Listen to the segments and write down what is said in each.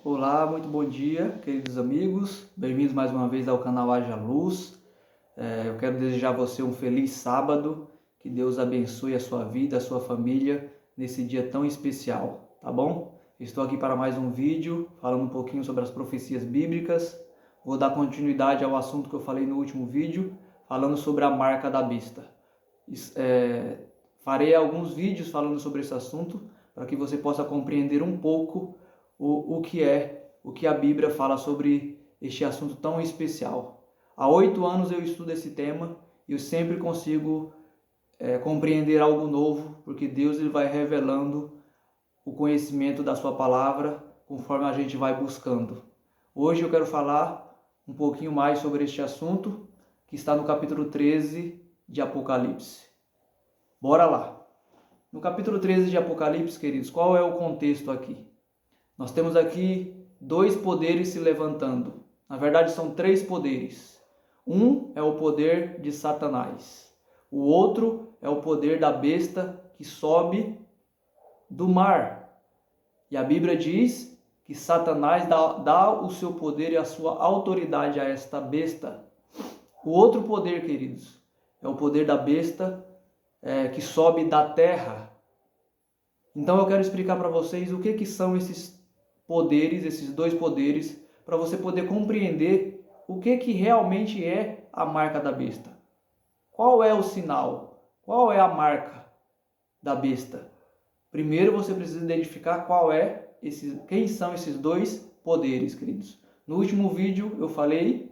Olá, muito bom dia, queridos amigos. Bem-vindos mais uma vez ao canal Haja Luz. Eu quero desejar a você um feliz sábado. Que Deus abençoe a sua vida, a sua família nesse dia tão especial, tá bom? Estou aqui para mais um vídeo falando um pouquinho sobre as profecias bíblicas. Vou dar continuidade ao assunto que eu falei no último vídeo, falando sobre a marca da besta. Farei alguns vídeos falando sobre esse assunto para que você possa compreender um pouco o que a Bíblia fala sobre este assunto tão especial. Há 8 anos eu estudo esse tema e eu sempre consigo compreender algo novo, porque Deus ele vai revelando o conhecimento da sua palavra conforme a gente vai buscando. Hoje eu quero falar um pouquinho mais sobre este assunto que está no capítulo 13 de Apocalipse. Bora lá! No capítulo 13 de Apocalipse, queridos, qual é o contexto aqui? Nós temos aqui dois poderes se levantando. Na verdade, são três poderes. Um é o poder de Satanás. O outro é o poder da besta que sobe do mar. E a Bíblia diz que Satanás dá o seu poder e a sua autoridade a esta besta. O outro poder, queridos, é o poder da besta que sobe da terra. Então eu quero explicar para vocês o que são esses poderes, esses dois poderes, para você poder compreender o que realmente é a marca da besta. Qual é o sinal? Qual é a marca da besta? Primeiro você precisa identificar quem são esses dois poderes, queridos. No último vídeo eu falei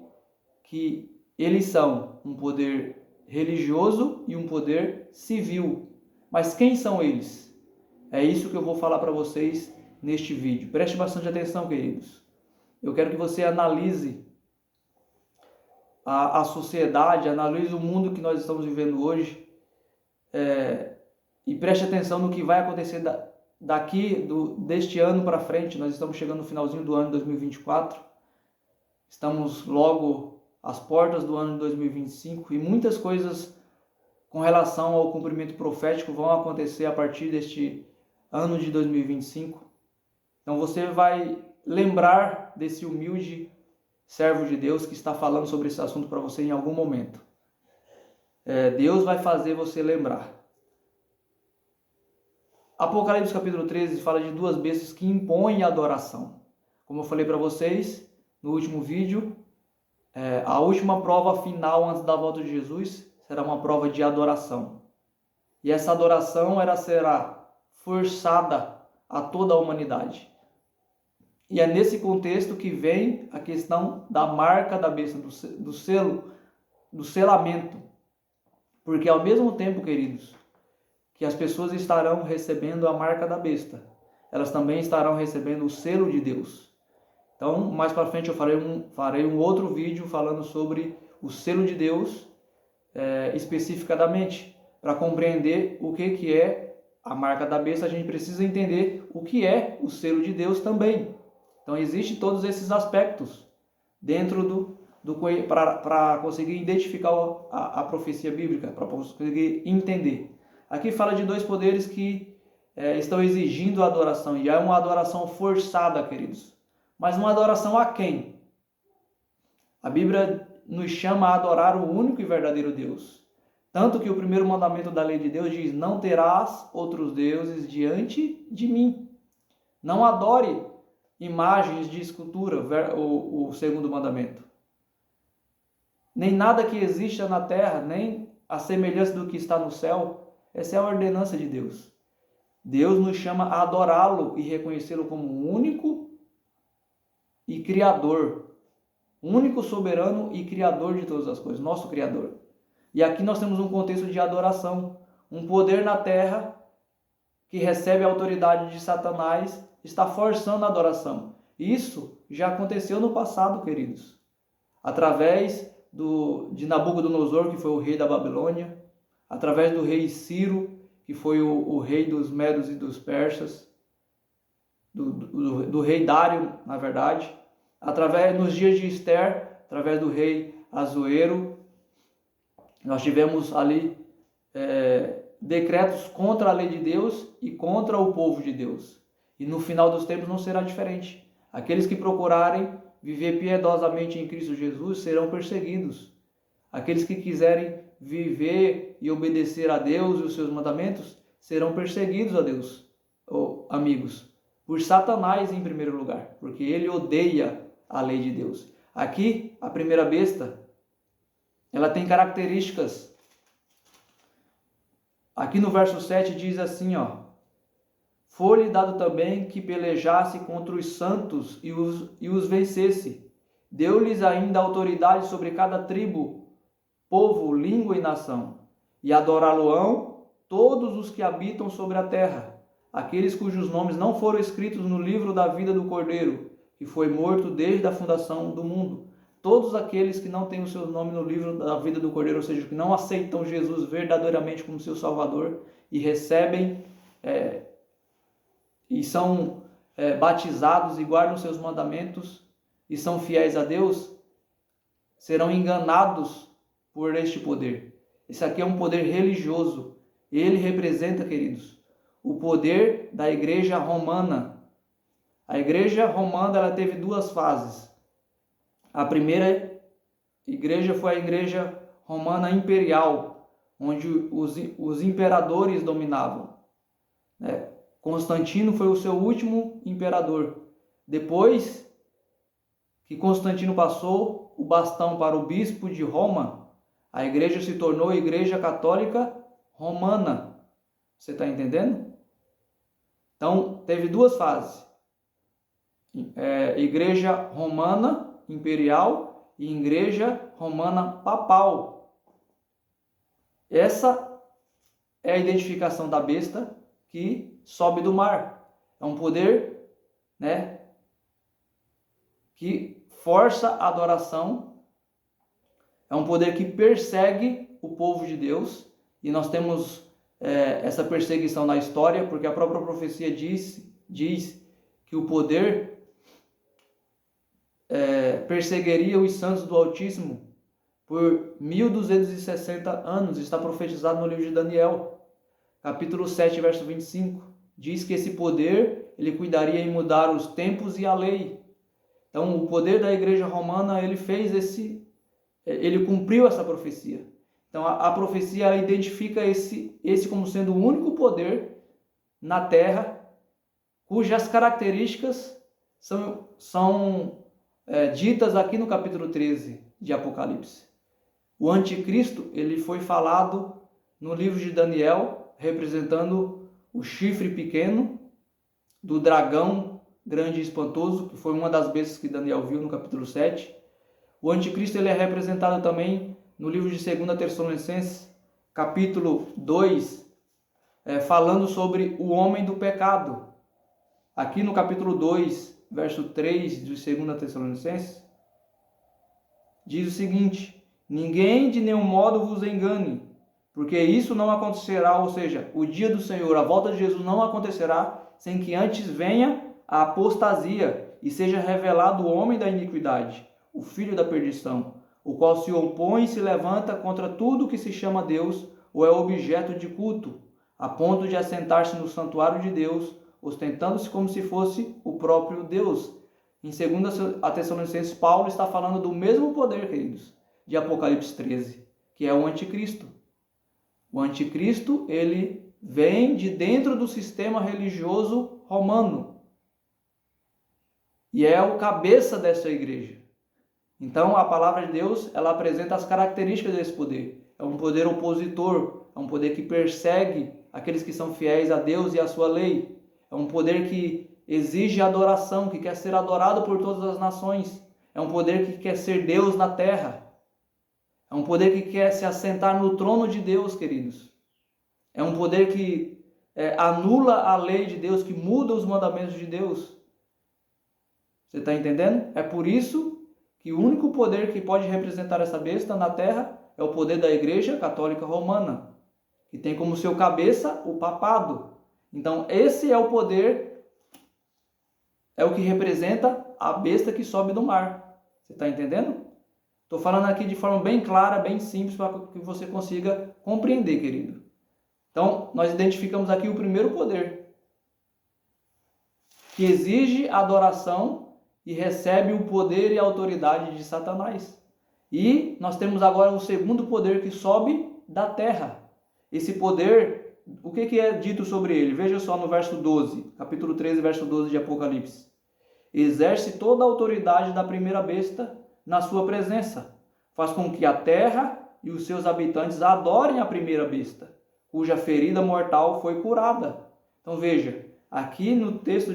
que eles são um poder religioso e um poder civil. Mas quem são eles? É isso que eu vou falar para vocês neste vídeo. Preste bastante atenção, queridos. Eu quero que você analise a sociedade, analise o mundo que nós estamos vivendo hoje e preste atenção no que vai acontecer deste ano para frente. Nós estamos chegando no finalzinho do ano de 2024. Estamos logo às portas do ano de 2025 e muitas coisas com relação ao cumprimento profético vão acontecer a partir deste ano de 2025. Então você vai lembrar desse humilde servo de Deus que está falando sobre esse assunto para você em algum momento. Deus vai fazer você lembrar. Apocalipse capítulo 13 fala de duas bestas que impõem adoração. Como eu falei para vocês no último vídeo, a última prova final antes da volta de Jesus será uma prova de adoração. E essa adoração será forçada a toda a humanidade. E é nesse contexto que vem a questão da marca da besta, do selo, do selamento. Porque ao mesmo tempo, queridos, que as pessoas estarão recebendo a marca da besta, elas também estarão recebendo o selo de Deus. Então, mais para frente eu farei um outro vídeo falando sobre o selo de Deus, especificadamente. Para compreender o que é a marca da besta, a gente precisa entender o que é o selo de Deus também. Então, existem todos esses aspectos dentro para conseguir identificar a profecia bíblica, para conseguir entender. Aqui fala de dois poderes que estão exigindo a adoração, e é uma adoração forçada, queridos. Mas uma adoração a quem? A Bíblia nos chama a adorar o único e verdadeiro Deus. Tanto que o primeiro mandamento da lei de Deus diz: não terás outros deuses diante de mim. Não adore imagens de escultura, o segundo mandamento. Nem nada que exista na terra, nem a semelhança do que está no céu. Essa é a ordenança de Deus. Deus nos chama a adorá-lo e reconhecê-lo como único e criador. Único, soberano e criador de todas as coisas. Nosso criador. E aqui nós temos um contexto de adoração. Um poder na terra que recebe a autoridade de Satanás está forçando a adoração. Isso já aconteceu no passado, queridos. Através de Nabucodonosor, que foi o rei da Babilônia. Através do rei Ciro, que foi o rei dos Medos e dos Persas. Do rei Dário, na verdade. Nos dias de Esther, através do rei Assuero. Nós tivemos ali decretos contra a lei de Deus e contra o povo de Deus. E no final dos tempos não será diferente. Aqueles que procurarem viver piedosamente em Cristo Jesus serão perseguidos. Aqueles que quiserem viver e obedecer a Deus e os seus mandamentos serão perseguidos a Deus, amigos, por Satanás em primeiro lugar, porque ele odeia a lei de Deus. Aqui, a primeira besta, ela tem características. Aqui no verso 7 diz assim, foi-lhe dado também que pelejasse contra os santos e os vencesse. Deu-lhes ainda autoridade sobre cada tribo, povo, língua e nação. E adorá-lo-ão todos os que habitam sobre a terra, aqueles cujos nomes não foram escritos no livro da vida do Cordeiro, que foi morto desde a fundação do mundo. Todos aqueles que não têm o seu nome no livro da vida do Cordeiro, ou seja, que não aceitam Jesus verdadeiramente como seu Salvador e recebem e são batizados e guardam seus mandamentos e são fiéis a Deus, serão enganados por este poder. Esse aqui é um poder religioso. Ele representa, queridos, o poder da igreja romana. A igreja romana ela teve duas fases. A primeira igreja foi a igreja romana imperial, onde os imperadores dominavam. Constantino foi o seu último imperador. Depois que Constantino passou o bastão para o bispo de Roma, a igreja se tornou a Igreja Católica Romana. Você está entendendo? Então, teve duas fases. Igreja Romana Imperial e Igreja Romana Papal. Essa é a identificação da besta que sobe do mar. É um poder, que força a adoração. É um poder que persegue o povo de Deus. E nós temos essa perseguição na história, porque a própria profecia diz que o poder perseguiria os santos do Altíssimo por 1260 anos. Está profetizado no livro de Daniel, capítulo 7, verso 25. Diz que esse poder, ele cuidaria em mudar os tempos e a lei. Então, o poder da igreja romana, ele cumpriu essa profecia. Então, a profecia ela identifica esse como sendo o único poder na terra, cujas características são ditas aqui no capítulo 13 de Apocalipse. O anticristo, ele foi falado no livro de Daniel, representando o chifre pequeno do dragão grande e espantoso, que foi uma das bestas que Daniel viu no capítulo 7. O anticristo ele é representado também no livro de 2 Tessalonicenses, capítulo 2, falando sobre o homem do pecado. Aqui no capítulo 2, verso 3 de 2 Tessalonicenses, diz o seguinte: ninguém de nenhum modo vos engane, porque isso não acontecerá, ou seja, o dia do Senhor, a volta de Jesus não acontecerá sem que antes venha a apostasia e seja revelado o homem da iniquidade, o filho da perdição, o qual se opõe e se levanta contra tudo que se chama Deus ou é objeto de culto, a ponto de assentar-se no santuário de Deus, ostentando-se como se fosse o próprio Deus. Em 2 Tessalonicenses, Paulo está falando do mesmo poder, queridos, de Apocalipse 13, que é o anticristo. O anticristo, ele vem de dentro do sistema religioso romano e é o cabeça dessa igreja. Então, a palavra de Deus, ela apresenta as características desse poder. É um poder opositor, é um poder que persegue aqueles que são fiéis a Deus e a sua lei. É um poder que exige adoração, que quer ser adorado por todas as nações. É um poder que quer ser Deus na terra. É um poder que quer se assentar no trono de Deus, queridos. É um poder que anula a lei de Deus, que muda os mandamentos de Deus. Você está entendendo? É por isso que o único poder que pode representar essa besta na terra é o poder da Igreja Católica Romana, que tem como seu cabeça o papado. Então, esse é o poder, é o que representa a besta que sobe do mar. Você está entendendo? Estou falando aqui de forma bem clara, bem simples, para que você consiga compreender, querido. Então, nós identificamos aqui o primeiro poder, que exige adoração e recebe o poder e a autoridade de Satanás. E nós temos agora o segundo poder que sobe da terra. Esse poder, o que é dito sobre ele? Veja só no verso 12, capítulo 13, verso 12 de Apocalipse. Exerce toda a autoridade da primeira besta na sua presença. Faz com que a terra e os seus habitantes adorem a primeira besta, cuja ferida mortal foi curada. Então veja, aqui no texto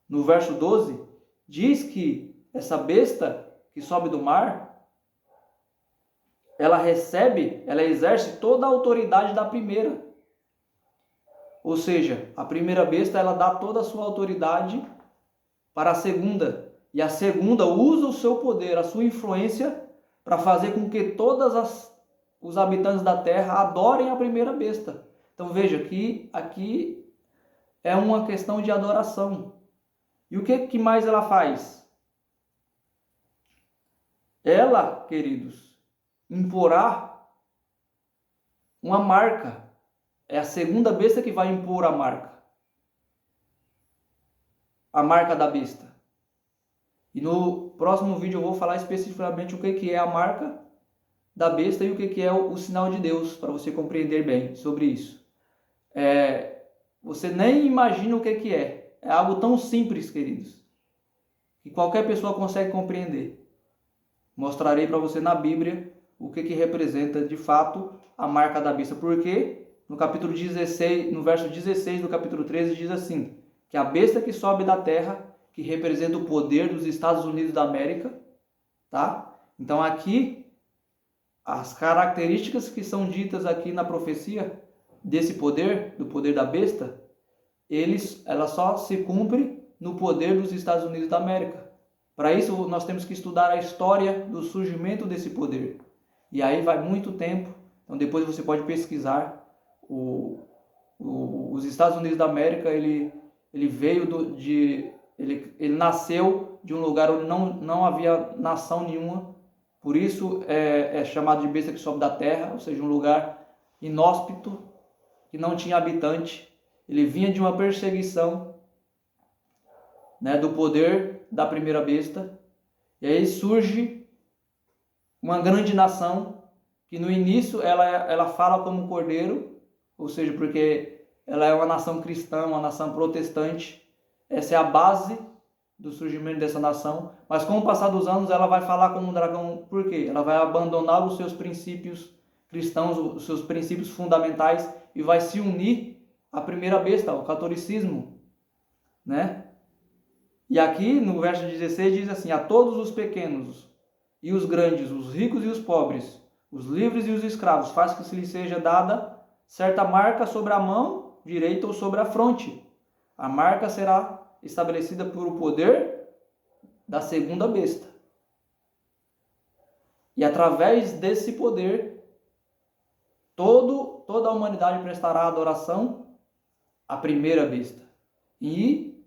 no verso 12, diz que essa besta que sobe do mar, ela exerce toda a autoridade da primeira. Ou seja, a primeira besta, ela dá toda a sua autoridade para a segunda. E a segunda usa o seu poder, a sua influência, para fazer com que os habitantes da terra adorem a primeira besta. Então veja que aqui é uma questão de adoração. E o que mais ela faz? Ela, queridos, imporá uma marca. É a segunda besta que vai impor a marca. A marca da besta. E no próximo vídeo eu vou falar especificamente o que é a marca da besta e o que é o sinal de Deus, para você compreender bem sobre isso. Você nem imagina o que é. É algo tão simples, queridos, que qualquer pessoa consegue compreender. Mostrarei para você na Bíblia o que representa de fato a marca da besta. Porque no capítulo 16, no verso 16 do capítulo 13 diz assim, que a besta que sobe da terra, que representa o poder dos Estados Unidos da América, tá? Então aqui, as características que são ditas aqui na profecia desse poder, do poder da besta, ela só se cumpre no poder dos Estados Unidos da América. Para isso, nós temos que estudar a história do surgimento desse poder. E aí vai muito tempo. Então depois você pode pesquisar. Os Estados Unidos da América, ele nasceu de um lugar onde não havia nação nenhuma. Por isso é chamado de besta que sobe da terra, ou seja, um lugar inóspito, que não tinha habitante. Ele vinha de uma perseguição, né, do poder da primeira besta. E aí surge uma grande nação, que no início ela fala como cordeiro, ou seja, porque ela é uma nação cristã, uma nação protestante. Essa é a base do surgimento dessa nação. Mas com o passar dos anos ela vai falar como um dragão. Por quê? Ela vai abandonar os seus princípios cristãos, os seus princípios fundamentais, e vai se unir à primeira besta, ao catolicismo, né? E aqui no verso 16 diz assim: a todos os pequenos e os grandes, os ricos e os pobres, os livres e os escravos, faz que se lhes seja dada certa marca sobre a mão direita ou sobre a fronte. A marca será estabelecida por o poder da segunda besta. E através desse poder, toda a humanidade prestará adoração à primeira besta. E,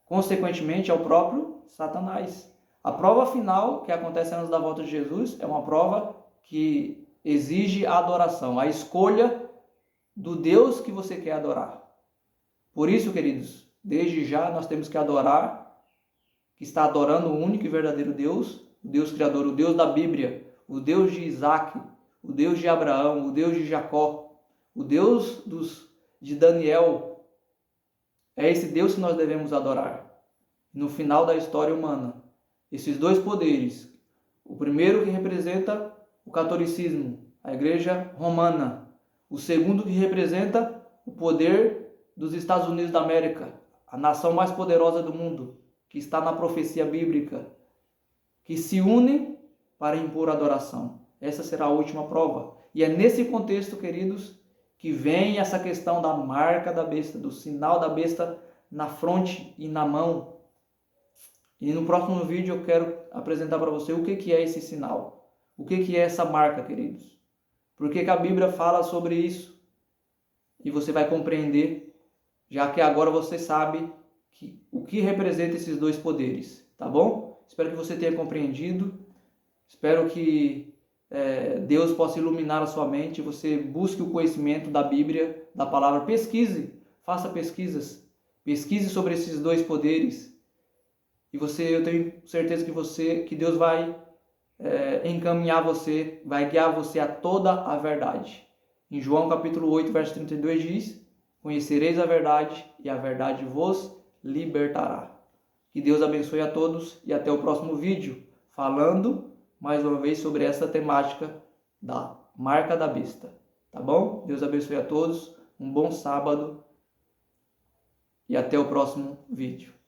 consequentemente, ao próprio Satanás. A prova final que acontece antes da volta de Jesus é uma prova que exige a adoração, a escolha do Deus que você quer adorar. Por isso, queridos, desde já nós temos que adorar, que está adorando o único e verdadeiro Deus, o Deus Criador, o Deus da Bíblia, o Deus de Isaac, o Deus de Abraão, o Deus de Jacó, o Deus de Daniel. É esse Deus que nós devemos adorar. No final da história humana, esses dois poderes, o primeiro que representa o catolicismo, a Igreja Romana, o segundo que representa o poder dos Estados Unidos da América, a nação mais poderosa do mundo, que está na profecia bíblica, que se une para impor adoração. Essa será a última prova. E é nesse contexto, queridos, que vem essa questão da marca da besta, do sinal da besta na fronte e na mão. E no próximo vídeo eu quero apresentar para você o que é esse sinal. O que é essa marca, queridos? Por que a Bíblia fala sobre isso? E você vai compreender, já que agora você sabe o que representa esses dois poderes, tá bom? Espero que você tenha compreendido. Espero que Deus possa iluminar a sua mente. Você busque o conhecimento da Bíblia, da palavra. Pesquise, faça pesquisas. Pesquise sobre esses dois poderes e eu tenho certeza que Deus vai encaminhar você, vai guiar você a toda a verdade. Em João capítulo 8, verso 32 diz: conhecereis a verdade e a verdade vos libertará. Que Deus abençoe a todos e até o próximo vídeo, falando mais uma vez sobre essa temática da marca da besta. Tá bom? Deus abençoe a todos, um bom sábado e até o próximo vídeo.